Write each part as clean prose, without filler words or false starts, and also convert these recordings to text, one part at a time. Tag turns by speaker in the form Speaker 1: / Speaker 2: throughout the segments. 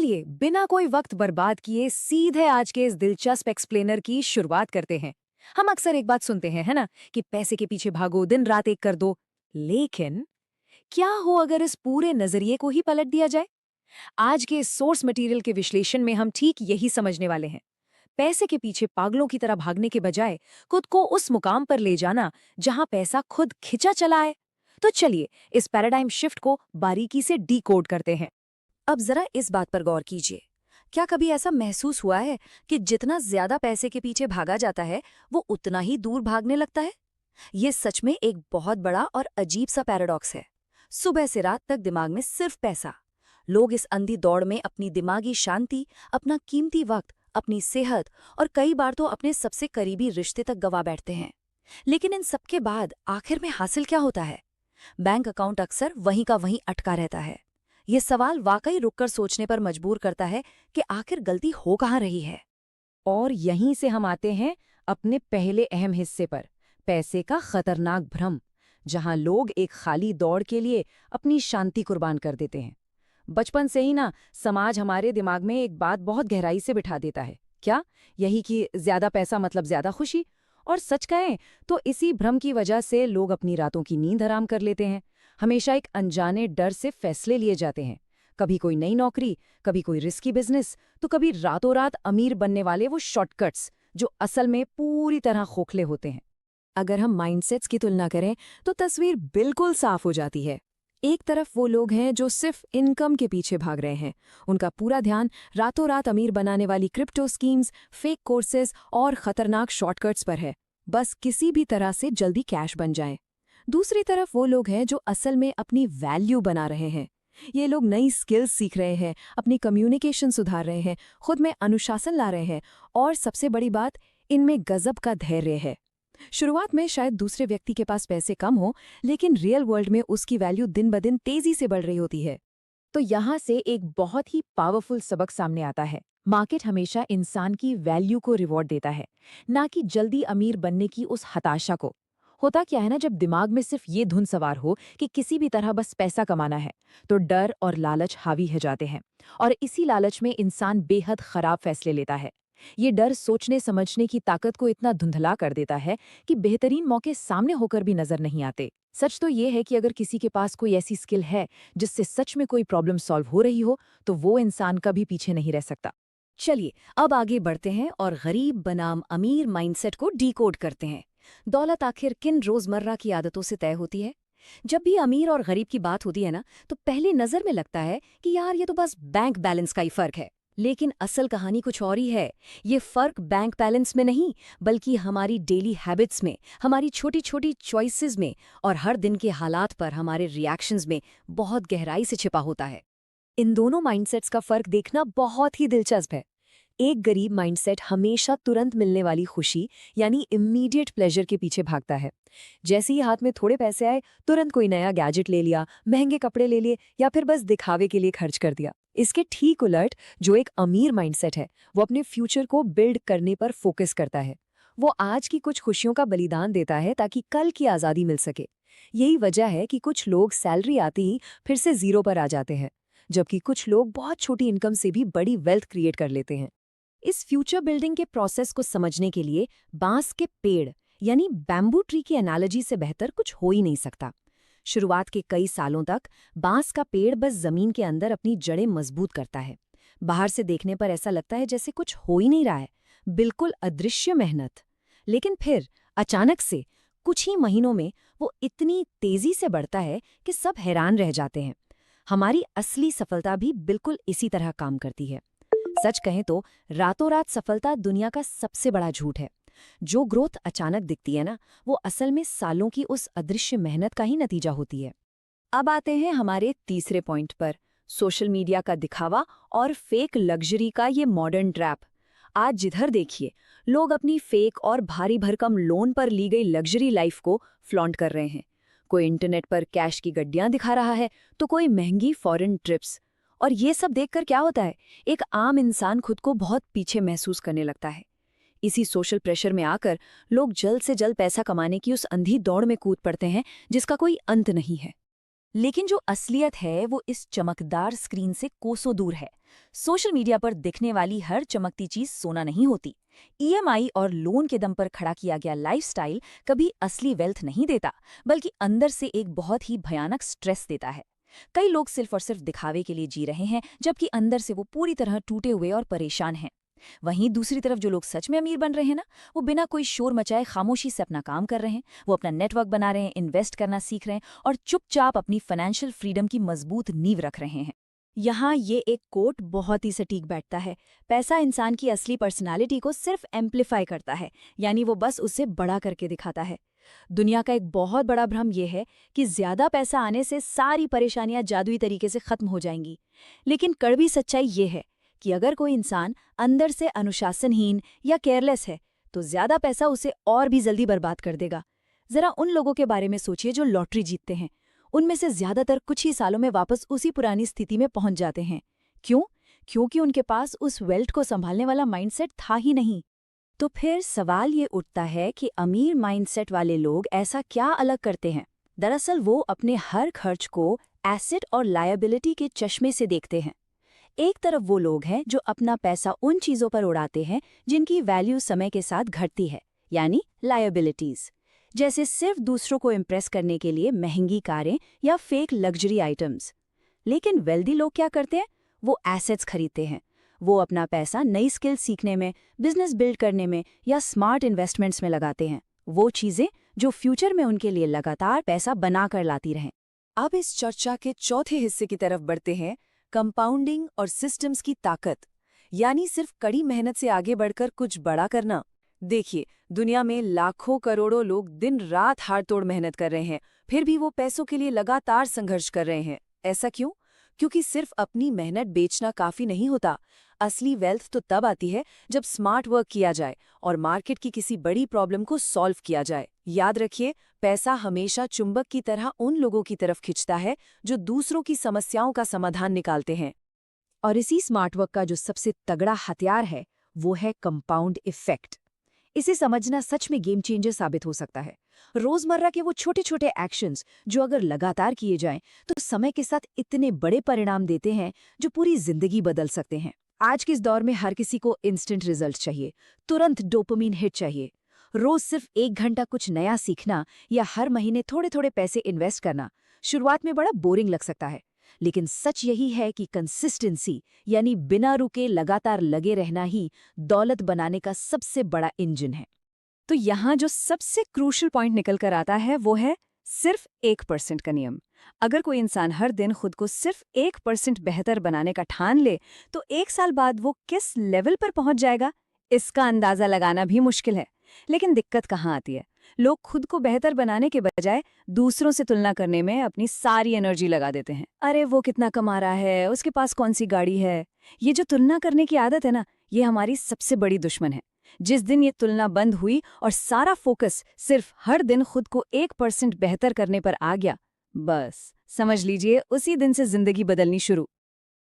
Speaker 1: चलिए बिना कोई वक्त बर्बाद किए सीधे आज के इस दिलचस्प एक्सप्लेनर की शुरुआत करते हैं। हम अक्सर एक बात सुनते हैं, है ना, कि पैसे के पीछे भागो, दिन रात एक कर दो। लेकिन क्या हो अगर इस पूरे नजरिए को ही पलट दिया जाए? आज के इस सोर्स मटेरियल के विश्लेषण में हम ठीक यही समझने वाले हैं। पैसे के पीछे पागलों की तरह भागने के बजाय खुद को उस मुकाम पर ले जाना जहां पैसा खुद खिंचा चला है। तो चलिए इस पैराडाइम शिफ्ट को बारीकी से डीकोड करते हैं।
Speaker 2: अब जरा इस बात पर गौर कीजिए। क्या कभी ऐसा महसूस हुआ है कि जितना ज्यादा पैसे के पीछे भागा जाता है वो उतना ही दूर भागने लगता है? ये सच में एक बहुत बड़ा और अजीब सा पैराडॉक्स है। सुबह से रात तक दिमाग में सिर्फ पैसा। लोग इस अंधी दौड़ में अपनी दिमागी शांति, अपना कीमती वक्त, अपनी सेहत और कई बार तो अपने सबसे करीबी रिश्ते तक गवा बैठते हैं। लेकिन इन सबके बाद आखिर में हासिल क्या होता है? बैंक अकाउंट अक्सर वहीं का वहीं अटका रहता है। ये सवाल वाकई रुककर सोचने पर मजबूर करता है कि आखिर गलती हो कहाँ रही है।
Speaker 1: और यहीं से हम आते हैं अपने पहले अहम हिस्से पर, पैसे का खतरनाक भ्रम, जहां लोग एक खाली दौड़ के लिए अपनी शांति कुर्बान कर देते हैं। बचपन से ही ना समाज हमारे दिमाग में एक बात बहुत गहराई से बिठा देता है, क्या? यही कि ज्यादा पैसा मतलब ज्यादा खुशी। और सच कहें तो इसी भ्रम की वजह से लोग अपनी रातों की नींद हराम कर लेते हैं। हमेशा एक अनजाने डर से फैसले लिए जाते हैं, कभी कोई नई नौकरी, कभी कोई रिस्की बिजनेस, तो कभी रातों रात अमीर बनने वाले वो शॉर्टकट्स जो असल में पूरी तरह खोखले होते हैं। अगर हम माइंडसेट्स की तुलना करें तो तस्वीर बिल्कुल साफ हो जाती है। एक तरफ वो लोग हैं जो सिर्फ इनकम के पीछे भाग रहे हैं, उनका पूरा ध्यान रातों रात अमीर बनाने वाली क्रिप्टो स्कीम्स, फेक कोर्सेज और खतरनाक शॉर्टकट्स पर है, बस किसी भी तरह से जल्दी कैश बन जाए। दूसरी तरफ वो लोग हैं जो असल में अपनी वैल्यू बना रहे हैं। ये लोग नई स्किल्स सीख रहे हैं, अपनी कम्युनिकेशन सुधार रहे हैं, खुद में अनुशासन ला रहे हैं और सबसे बड़ी बात, इनमें गजब का धैर्य है। शुरुआत में शायद दूसरे व्यक्ति के पास पैसे कम हो, लेकिन रियल वर्ल्ड में उसकी वैल्यू दिन ब दिन तेजी से बढ़ रही होती है। तो यहाँ से एक बहुत ही पावरफुल सबक सामने आता है। मार्केट हमेशा इंसान की वैल्यू को रिवॉर्ड देता है, ना कि जल्दी अमीर बनने की उस हताशा को। होता क्या है ना, जब दिमाग में सिर्फ ये धुन सवार हो कि किसी भी तरह बस पैसा कमाना है, तो डर और लालच हावी हो जाते हैं। और इसी लालच में इंसान बेहद खराब फैसले लेता है। ये डर सोचने समझने की ताकत को इतना धुंधला कर देता है कि बेहतरीन मौके सामने होकर भी नजर नहीं आते। सच तो ये है कि अगर किसी के पास कोई ऐसी स्किल है जिससे सच में कोई प्रॉब्लम सॉल्व हो रही हो, तो वो इंसान कभी पीछे नहीं रह सकता।
Speaker 2: चलिए अब आगे बढ़ते हैं और गरीब बनाम अमीर माइंडसेट को डीकोड करते हैं। दौलत आखिर किन रोजमर्रा की आदतों से तय होती है? जब भी अमीर और गरीब की बात होती है ना, तो पहली नजर में लगता है कि यार ये तो बस बैंक बैलेंस का ही फर्क है। लेकिन असल कहानी कुछ और ही है। ये फर्क बैंक बैलेंस में नहीं, बल्कि हमारी डेली हैबिट्स में, हमारी छोटी छोटी चॉइसेस में और हर दिन के हालात पर हमारे रिएक्शंस में बहुत गहराई से छिपा होता है।
Speaker 1: इन दोनों माइंडसेट्स का फर्क देखना बहुत ही दिलचस्प है। एक गरीब माइंडसेट हमेशा तुरंत मिलने वाली खुशी यानी इमीडिएट प्लेजर के पीछे भागता है। जैसे ही हाथ में थोड़े पैसे आए, तुरंत कोई नया गैजेट ले लिया, महंगे कपड़े ले लिए या फिर बस दिखावे के लिए खर्च कर दिया। इसके ठीक उलट जो एक अमीर माइंडसेट है, वो अपने फ्यूचर को बिल्ड करने पर फोकस करता है। वो आज की कुछ खुशियों का बलिदान देता है ताकि कल की आज़ादी मिल सके। यही वजह है कि कुछ लोग सैलरी आते ही फिर से जीरो पर आ जाते हैं, जबकि कुछ लोग बहुत छोटी इनकम से भी बड़ी वेल्थ क्रिएट कर लेते हैं। इस फ्यूचर बिल्डिंग के प्रोसेस को समझने के लिए बांस के पेड़ यानी बैम्बू ट्री की एनालॉजी से बेहतर कुछ हो ही नहीं सकता। शुरुआत के कई सालों तक बांस का पेड़ बस जमीन के अंदर अपनी जड़ें मजबूत करता है। बाहर से देखने पर ऐसा लगता है जैसे कुछ हो ही नहीं रहा है, बिल्कुल अदृश्य मेहनत। लेकिन फिर अचानक से कुछ ही महीनों में वो इतनी तेजी से बढ़ता है कि सब हैरान रह जाते हैं। हमारी असली सफलता भी बिल्कुल इसी तरह काम करती है। सच कहें तो रातों रात सफलता दुनिया का सबसे बड़ा झूठ है। जो ग्रोथ अचानक दिखती है ना, वो असल में सालों की उस अदृश्य मेहनत का ही नतीजा होती है। अब आते हैं हमारे तीसरे पॉइंट पर, सोशल मीडिया का दिखावा और फेक लग्जरी का ये मॉडर्न ट्रैप। आज जिधर देखिए लोग अपनी फेक और भारी भरकम लोन पर ली गई लग्जरी लाइफ को फ्लॉन्ट कर रहे हैं। कोई इंटरनेट पर कैश की गड्डियां दिखा रहा है, तो कोई महंगी फॉरेन ट्रिप्स। और ये सब देखकर क्या होता है, एक आम इंसान खुद को बहुत पीछे महसूस करने लगता है। इसी सोशल प्रेशर में आकर लोग जल्द से जल्द पैसा कमाने की उस अंधी दौड़ में कूद पड़ते हैं जिसका कोई अंत नहीं है।
Speaker 2: लेकिन जो असलियत है वो इस चमकदार स्क्रीन से कोसों दूर है। सोशल मीडिया पर दिखने वाली हर चमकती चीज सोना नहीं होती। ईएमआई और लोन के दम पर खड़ा किया गया लाइफस्टाइल कभी असली वेल्थ नहीं देता, बल्कि अंदर से एक बहुत ही भयानक स्ट्रेस देता है। कई लोग सिर्फ और सिर्फ दिखावे के लिए जी रहे हैं, जबकि अंदर से वो पूरी तरह टूटे हुए और परेशान हैं। वहीं दूसरी तरफ जो लोग सच में अमीर बन रहे हैं ना, वो बिना कोई शोर मचाए खामोशी से अपना काम कर रहे हैं। वो अपना नेटवर्क बना रहे हैं, इन्वेस्ट करना सीख रहे हैं और चुपचाप अपनी फाइनेंशियल फ्रीडम की मजबूत नींव रख रहे हैं। यहाँ ये एक कोट बहुत ही सटीक बैठता है। पैसा इंसान की असली पर्सनालिटी को सिर्फ एम्प्लीफाई करता है, यानी वो बस उसे बड़ा करके दिखाता है। दुनिया का एक बहुत बड़ा भ्रम यह है कि ज्यादा पैसा आने से सारी परेशानियां जादुई तरीके से खत्म हो जाएंगी। लेकिन कड़वी सच्चाई ये है कि अगर कोई इंसान अंदर से अनुशासनहीन या केयरलेस है, तो ज्यादा पैसा उसे और भी जल्दी बर्बाद कर देगा। जरा उन लोगों के बारे में सोचिए जो लॉटरी जीतते हैं। उनमें से ज्यादातर कुछ ही सालों में वापस उसी पुरानी स्थिति में पहुंच जाते हैं। क्यों? क्योंकि उनके पास उस वेल्थ को संभालने वाला माइंडसेट था ही नहीं। तो फिर सवाल ये उठता है कि अमीर माइंडसेट वाले लोग ऐसा क्या अलग करते हैं? दरअसल वो अपने हर खर्च को एसेट और लायबिलिटी के चश्मे से देखते हैं। एक तरफ वो लोग हैं जो अपना पैसा उन चीजों पर उड़ाते हैं जिनकी वैल्यू समय के साथ घटती है, यानी लायबिलिटीज, जैसे सिर्फ दूसरों को इम्प्रेस करने के लिए महंगी कारें या फेक लग्जरी आइटम्स। लेकिन वेल्दी लोग क्या करते हैं? वो एसेट्स खरीदते हैं। वो अपना पैसा नई स्किल सीखने में, बिजनेस बिल्ड करने में या स्मार्ट इन्वेस्टमेंट्स में लगाते हैं, वो चीजें जो फ्यूचर में उनके लिए लगातार पैसा बनाकर लाती रहें।
Speaker 1: अब इस चर्चा के चौथे हिस्से की तरफ बढ़ते हैं, कंपाउंडिंग और सिस्टम्स की ताकत, यानी सिर्फ कड़ी मेहनत से आगे बढ़कर कुछ बड़ा करना। देखिए, दुनिया में लाखों करोड़ों लोग दिन रात हाड़तोड़ मेहनत कर रहे हैं, फिर भी वो पैसों के लिए लगातार संघर्ष कर रहे हैं। ऐसा क्यों? क्योंकि सिर्फ अपनी मेहनत बेचना काफी नहीं होता। असली वेल्थ तो तब आती है जब स्मार्ट वर्क किया जाए और मार्केट की किसी बड़ी प्रॉब्लम को सॉल्व किया जाए। याद रखिए, पैसा हमेशा चुंबक की तरह उन लोगों की तरफ खिंचता है जो दूसरों की समस्याओं का समाधान निकालते हैं। और इसी स्मार्ट वर्क का जो सबसे तगड़ा हथियार है, वो है कंपाउंड इफेक्ट। इसे समझना सच में गेम चेंजर साबित हो सकता है। रोजमर्रा के वो छोटे छोटे एक्शंस जो अगर लगातार किए जाएं, तो समय के साथ इतने बड़े परिणाम देते हैं जो पूरी जिंदगी बदल सकते हैं। आज के इस दौर में हर किसी को इंस्टेंट रिजल्ट चाहिए, तुरंत डोपामिन हिट चाहिए। रोज सिर्फ 1 घंटा कुछ नया सीखना या हर महीने थोड़े थोड़े पैसे इन्वेस्ट करना शुरुआत में बड़ा बोरिंग लग सकता है, लेकिन सच यही है कि कंसिस्टेंसी, यानी बिना रुके लगातार लगे रहना ही दौलत बनाने का सबसे बड़ा इंजन है। तो यहाँ जो सबसे क्रूशियल पॉइंट निकल कर आता है वो है सिर्फ 1% का नियम। अगर कोई इंसान हर दिन खुद को सिर्फ 1% बेहतर बनाने का ठान ले, तो 1 साल बाद वो किस लेवल पर पहुंच जाएगा, इसका अंदाजा लगाना भी मुश्किल है। लेकिन दिक्कत कहाँ आती है? लोग खुद को बेहतर बनाने के बजाय दूसरों से तुलना करने में अपनी सारी एनर्जी लगा देते हैं। अरे वो कितना कमा रहा है, उसके पास कौन सी गाड़ी है। ये जो तुलना करने की आदत है ना, ये हमारी सबसे बड़ी दुश्मन है। जिस दिन ये तुलना बंद हुई और सारा फोकस सिर्फ हर दिन खुद को 1% बेहतर करने पर आ गया, बस समझ लीजिए उसी दिन से जिंदगी बदलनी शुरू।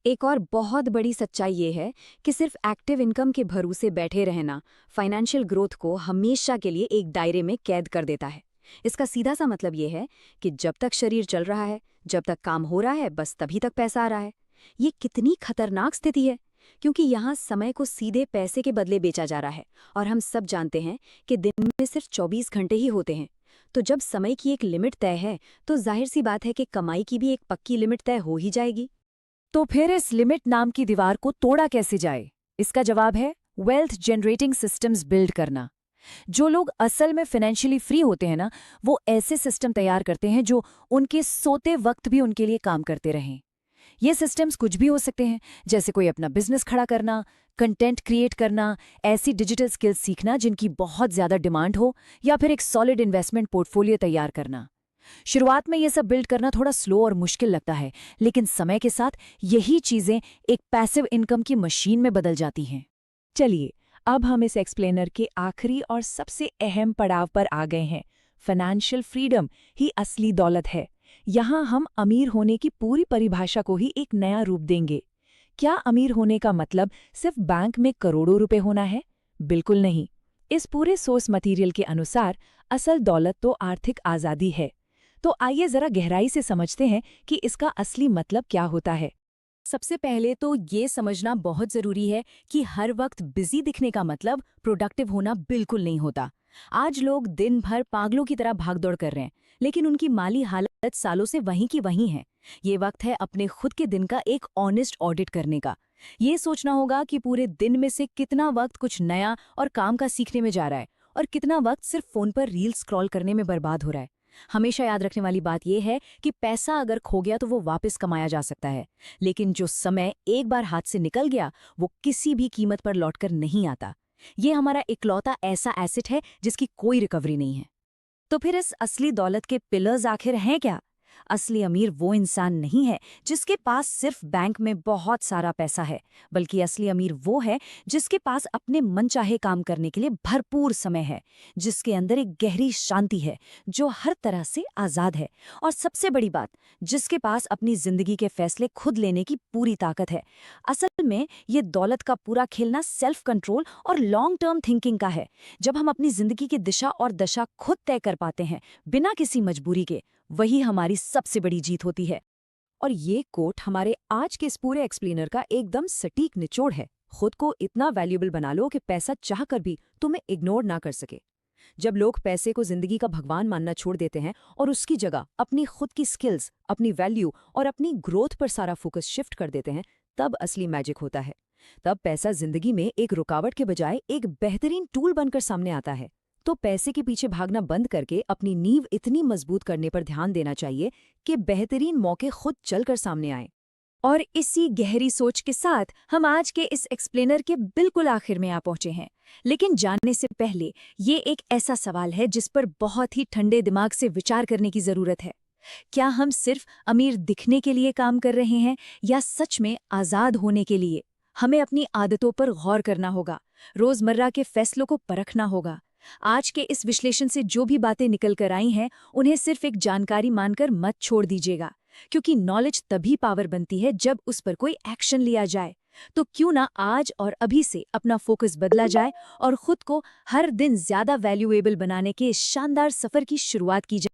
Speaker 1: एक और बहुत बड़ी सच्चाई ये है कि सिर्फ एक्टिव इनकम के भरोसे बैठे रहना फाइनेंशियल ग्रोथ को हमेशा के लिए एक दायरे में कैद कर देता है। इसका सीधा सा मतलब ये है कि जब तक शरीर चल रहा है, जब तक काम हो रहा है, बस तभी तक पैसा आ रहा है। ये कितनी खतरनाक स्थिति है, क्योंकि यहाँ समय को सीधे पैसे के बदले बेचा जा रहा है और हम सब जानते हैं कि दिन में सिर्फ 24 घंटे ही होते हैं। तो जब समय की एक लिमिट तय है, तो जाहिर सी बात है कि कमाई की भी एक पक्की लिमिट तय हो ही जाएगी। तो फिर इस लिमिट नाम की दीवार को तोड़ा कैसे जाए? इसका जवाब है वेल्थ जनरेटिंग सिस्टम्स बिल्ड करना। जो लोग असल में फाइनेंशियली फ्री होते हैं ना, वो ऐसे सिस्टम तैयार करते हैं जो उनके सोते वक्त भी उनके लिए काम करते रहें। ये सिस्टम्स कुछ भी हो सकते हैं, जैसे कोई अपना बिजनेस खड़ा करना, कंटेंट क्रिएट करना, ऐसी डिजिटल स्किल्स सीखना जिनकी बहुत ज्यादा डिमांड हो, या फिर एक सॉलिड इन्वेस्टमेंट पोर्टफोलियो तैयार करना। शुरुआत में ये सब बिल्ड करना थोड़ा स्लो और मुश्किल लगता है, लेकिन समय के साथ यही चीजें एक पैसिव इनकम की मशीन में बदल जाती हैं। चलिए, अब हम इस एक्सप्लेनर के आखिरी और सबसे अहम पड़ाव पर आ गए हैं। फाइनेंशियल फ्रीडम ही असली दौलत है। यहाँ हम अमीर होने की पूरी परिभाषा को ही एक नया रूप देंगे। क्या अमीर होने का मतलब सिर्फ बैंक में करोड़ों रुपए होना है? बिल्कुल नहीं। इस पूरे सोर्स मटेरियल के अनुसार असल दौलत तो आर्थिक आज़ादी है।
Speaker 2: तो आइए जरा गहराई से समझते हैं कि इसका असली मतलब क्या होता है।
Speaker 1: सबसे पहले तो ये समझना बहुत जरूरी है कि हर वक्त बिजी दिखने का मतलब प्रोडक्टिव होना बिल्कुल नहीं होता। आज लोग दिन भर पागलों की तरह भागदौड़ कर रहे हैं, लेकिन उनकी माली हालत सालों से वहीं की वहीं है। ये वक्त है अपने खुद के दिन का एक ऑनेस्ट ऑडिट करने का। ये सोचना होगा कि पूरे दिन में से कितना वक्त कुछ नया और काम का सीखने में जा रहा है और कितना वक्त सिर्फ फोन पर रील स्क्रॉल करने में बर्बाद हो रहा है। हमेशा याद रखने वाली बात यह है कि पैसा अगर खो गया तो वो वापस कमाया जा सकता है, लेकिन जो समय एक बार हाथ से निकल गया वो किसी भी कीमत पर लौटकर नहीं आता। ये हमारा इकलौता ऐसा एसेट है जिसकी कोई रिकवरी नहीं है।
Speaker 2: तो फिर इस असली दौलत के पिलर्स आखिर हैं क्या? असली अमीर वो इंसान नहीं है जिसके पास सिर्फ बैंक में बहुत सारा पैसा है, बल्कि असली अमीर वो है जिसके पास अपने मनचाहे काम करने के लिए भरपूर समय है, जिसके अंदर एक गहरी शांति है, जो हर तरह से आज़ाद है, और सबसे बड़ी बात, जिसके पास अपनी जिंदगी के फैसले खुद लेने की पूरी ताकत है। असल में ये दौलत का पूरा खेलना सेल्फ कंट्रोल और लॉन्ग टर्म थिंकिंग का है। जब हम अपनी जिंदगी की दिशा और दशा खुद तय कर पाते हैं बिना किसी मजबूरी के, वही हमारी सबसे बड़ी जीत होती है।
Speaker 1: और ये कोट हमारे आज के इस पूरे एक्सप्लेनर का एकदम सटीक निचोड़ है। खुद को इतना वैल्यूएबल बना लो कि पैसा चाहकर भी तुम्हें इग्नोर ना कर सके। जब लोग पैसे को जिंदगी का भगवान मानना छोड़ देते हैं और उसकी जगह अपनी खुद की स्किल्स, अपनी वैल्यू और अपनी ग्रोथ पर सारा फोकस शिफ्ट कर देते हैं, तब असली मैजिक होता है। तब पैसा जिंदगी में एक रुकावट के बजाय एक बेहतरीन टूल बनकर सामने आता है। तो पैसे के पीछे भागना बंद करके अपनी नींव इतनी मजबूत करने पर ध्यान देना चाहिए कि बेहतरीन मौके खुद चलकर सामने आएं।
Speaker 2: और इसी गहरी सोच के साथ हम आज के इस एक्सप्लेनर के बिल्कुल आखिर में आ पहुंचे हैं। लेकिन जानने से पहले ये एक ऐसा सवाल है जिस पर बहुत ही ठंडे दिमाग से विचार करने की जरूरत है। क्या हम सिर्फ अमीर दिखने के लिए काम कर रहे हैं या सच में आज़ाद होने के लिए? हमें अपनी आदतों पर गौर करना होगा, रोजमर्रा के फैसलों को परखना होगा। आज के इस विश्लेषण से जो भी बातें निकल कर आई हैं, उन्हें सिर्फ एक जानकारी मानकर मत छोड़ दीजिएगा, क्योंकि नॉलेज तभी पावर बनती है जब उस पर कोई एक्शन लिया जाए। तो क्यों ना आज और अभी से अपना फोकस बदला जाए और खुद को हर दिन ज्यादा वैल्यूएबल बनाने के इस शानदार सफर की शुरुआत की जाए।